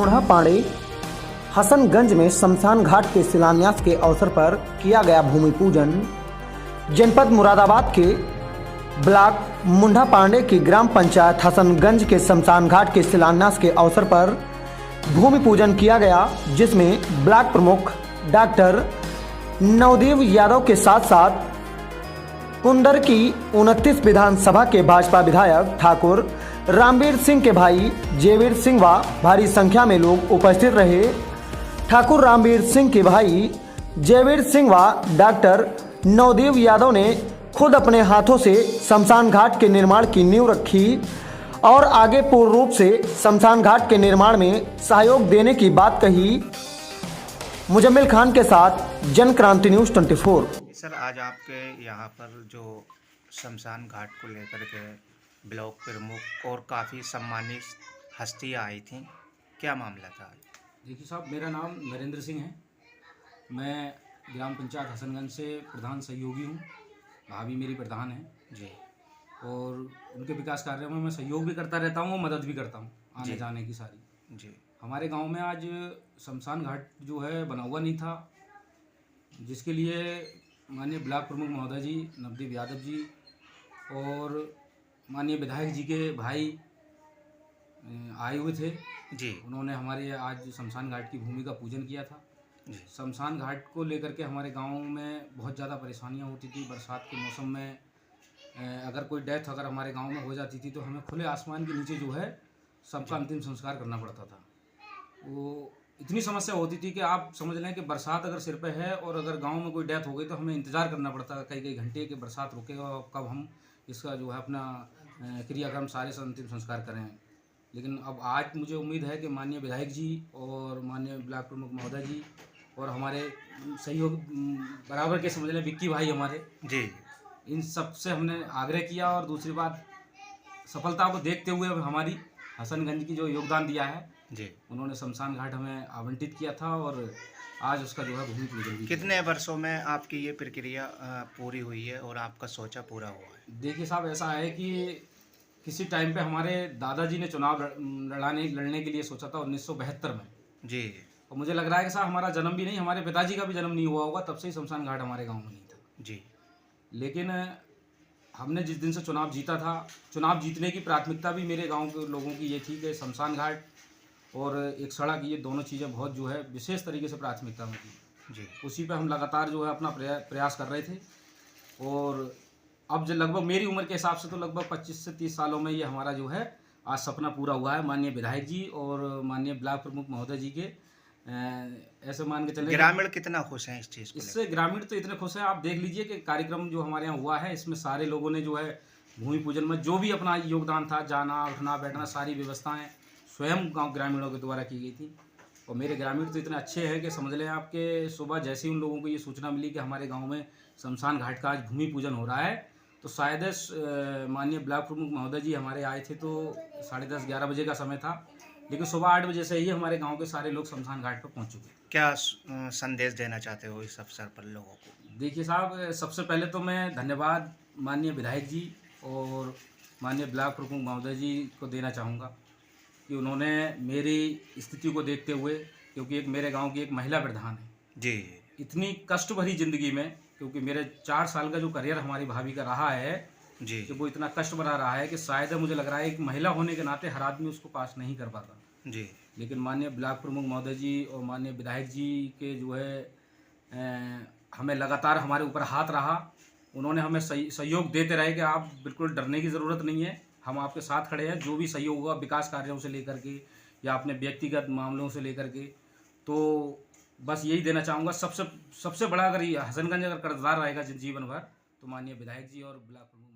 मुंढा पांडे हसनगंज में शमशान घाट के शिलान्यास के अवसर पर किया गया भूमि पूजन। जनपद मुरादाबाद के ब्लॉक मुंढा पांडे की ग्राम पंचायत हसनगंज के शमशान घाट के शिलान्यास के अवसर पर भूमि पूजन किया गया, जिसमें ब्लॉक प्रमुख डॉक्टर नवदेव यादव के साथ साथ कुंदर की 29 विधानसभा के भाजपा विधायक ठाकुर रामवीर सिंह के भाई जयवीर सिंह व भारी संख्या में लोग उपस्थित रहे। ठाकुर रामवीर सिंह के भाई जयवीर सिंह व डॉक्टर नवदेव यादव ने खुद अपने हाथों से शमशान घाट के निर्माण की नींव रखी और आगे पूर्ण रूप से शमशान घाट के निर्माण में सहयोग देने की बात कही। मुजम्मिल खान के साथ जन क्रांति न्यूज़ 24। सर, आज आपके यहाँ पर जो शमशान घाट को लेकर के ब्लॉक प्रमुख और काफ़ी सम्मानित हस्तियाँ आई थीं, क्या मामला था? देखिए साहब, मेरा नाम नरेंद्र सिंह है। मैं ग्राम पंचायत हसनगंज से प्रधान सहयोगी हूँ। भाभी मेरी प्रधान है जी, और उनके विकास कार्यों में मैं सहयोग भी करता रहता हूँ, मदद भी करता हूँ आने जाने की सारी। जी, हमारे गांव में आज शमशान घाट जो है बना हुआ नहीं था, जिसके लिए माननीय ब्लॉक प्रमुख महोदय जी नवदेव यादव जी और माननीय विधायक जी के भाई आए हुए थे जी। उन्होंने हमारे आज शमशान घाट की भूमि का पूजन किया था। जी, शमशान घाट को लेकर के हमारे गांव में बहुत ज़्यादा परेशानियां होती थी। बरसात के मौसम में अगर कोई डेथ अगर हमारे गांव में हो जाती थी तो हमें खुले आसमान के नीचे जो है सबका अंतिम संस्कार करना पड़ता था। वो इतनी समस्या होती थी कि आप समझ लें कि बरसात अगर सिर पे है और अगर गांव में कोई डेथ हो गई तो हमें इंतज़ार करना पड़ता है कई घंटे कि बरसात रुकेगा और कब हम इसका जो है अपना क्रियाक्रम सारे अंतिम संस्कार करें। लेकिन अब आज मुझे उम्मीद है कि माननीय विधायक जी और माननीय ब्लॉक प्रमुख महोदय जी और हमारे सहयोग बराबर के समझ लें विक्की भाई हमारे जी, इन सब से हमने आग्रह किया। और दूसरी बात, सफलता को देखते हुए हमारी हसनगंज की जो योगदान दिया है जी, उन्होंने शमशान घाट हमें आवंटित किया था और आज उसका जो है भूमि पूजन भी। कितने वर्षों में आपकी ये प्रक्रिया पूरी हुई है और आपका सोचा पूरा हुआ है? देखिए साहब, ऐसा है कि किसी टाइम पे हमारे दादाजी ने चुनाव लड़ने के लिए सोचा था 1972 में जी, और मुझे लग रहा है कि साहब हमारा जन्म भी नहीं, हमारे पिताजी का भी जन्म नहीं हुआ होगा, तब से ही शमशान घाट हमारे गाँव में नहीं था जी। लेकिन हमने जिस दिन से चुनाव जीता था, चुनाव जीतने की प्राथमिकता भी मेरे गांव के लोगों की ये थी कि शमशान घाट और एक सड़क, ये दोनों चीज़ें बहुत जो है विशेष तरीके से प्राथमिकता में थी जी, उसी पे हम लगातार जो है अपना प्रयास कर रहे थे। और अब जो लगभग मेरी उम्र के हिसाब से तो लगभग 25 से 30 सालों में ये हमारा जो है आज सपना पूरा हुआ है। माननीय विधायक जी और माननीय ब्लॉक प्रमुख महोदय जी के ऐसे मान के चले। ग्रामीण कितना खुश हैं इस चीज़ को इससे ग्रामीण तो इतने खुश हैं, आप देख लीजिए कि कार्यक्रम जो हमारे यहाँ हुआ है इसमें सारे लोगों ने जो है भूमि पूजन में जो भी अपना योगदान था, जाना उठना बैठना सारी व्यवस्थाएं स्वयं गांव ग्रामीणों के द्वारा की गई थी। और मेरे ग्रामीण तो इतने अच्छे हैं कि समझ लें आपके सुबह जैसे ही उन लोगों को ये सूचना मिली कि हमारे गाँव में शमशान घाट का आज भूमि पूजन हो रहा है तो शायद माननीय ब्लॉक प्रमुख महोदय जी हमारे आए थे तो 10:30-11 बजे का समय था, लेकिन सुबह 8 बजे से ही हमारे गांव के सारे लोग शमशान घाट पर पहुंच चुके। क्या संदेश देना चाहते हो इस अवसर पर लोगों को? देखिए साहब, सबसे पहले तो मैं धन्यवाद माननीय विधायक जी और माननीय ब्लॉक प्रमुख महोदय जी को देना चाहूँगा कि उन्होंने मेरी स्थिति को देखते हुए, क्योंकि एक मेरे गाँव की एक महिला प्रधान है जी, इतनी कष्ट भरी जिंदगी में, क्योंकि मेरे 4 साल का जो करियर हमारी भाभी का रहा है जी, कि वो इतना कष्ट भरा रहा है कि शायद मुझे लग रहा है एक महिला होने के नाते हर आदमी उसको पास नहीं कर पाता। जी, लेकिन माननीय ब्लॉक प्रमुख महोदय जी और माननीय विधायक जी के जो है हमें लगातार हमारे ऊपर हाथ रहा। उन्होंने हमें सहयोग देते रहे कि आप बिल्कुल डरने की ज़रूरत नहीं है, हम आपके साथ खड़े हैं। जो भी सहयोग होगा विकास कार्यों से लेकर के या अपने व्यक्तिगत मामलों से लेकर के, तो बस यही देना चाहूँगा। सबसे बड़ा अगर ये हसनगंज अगर कर्जदार रहेगा जीवन भर तो माननीय विधायक जी और ब्लॉक प्रमुख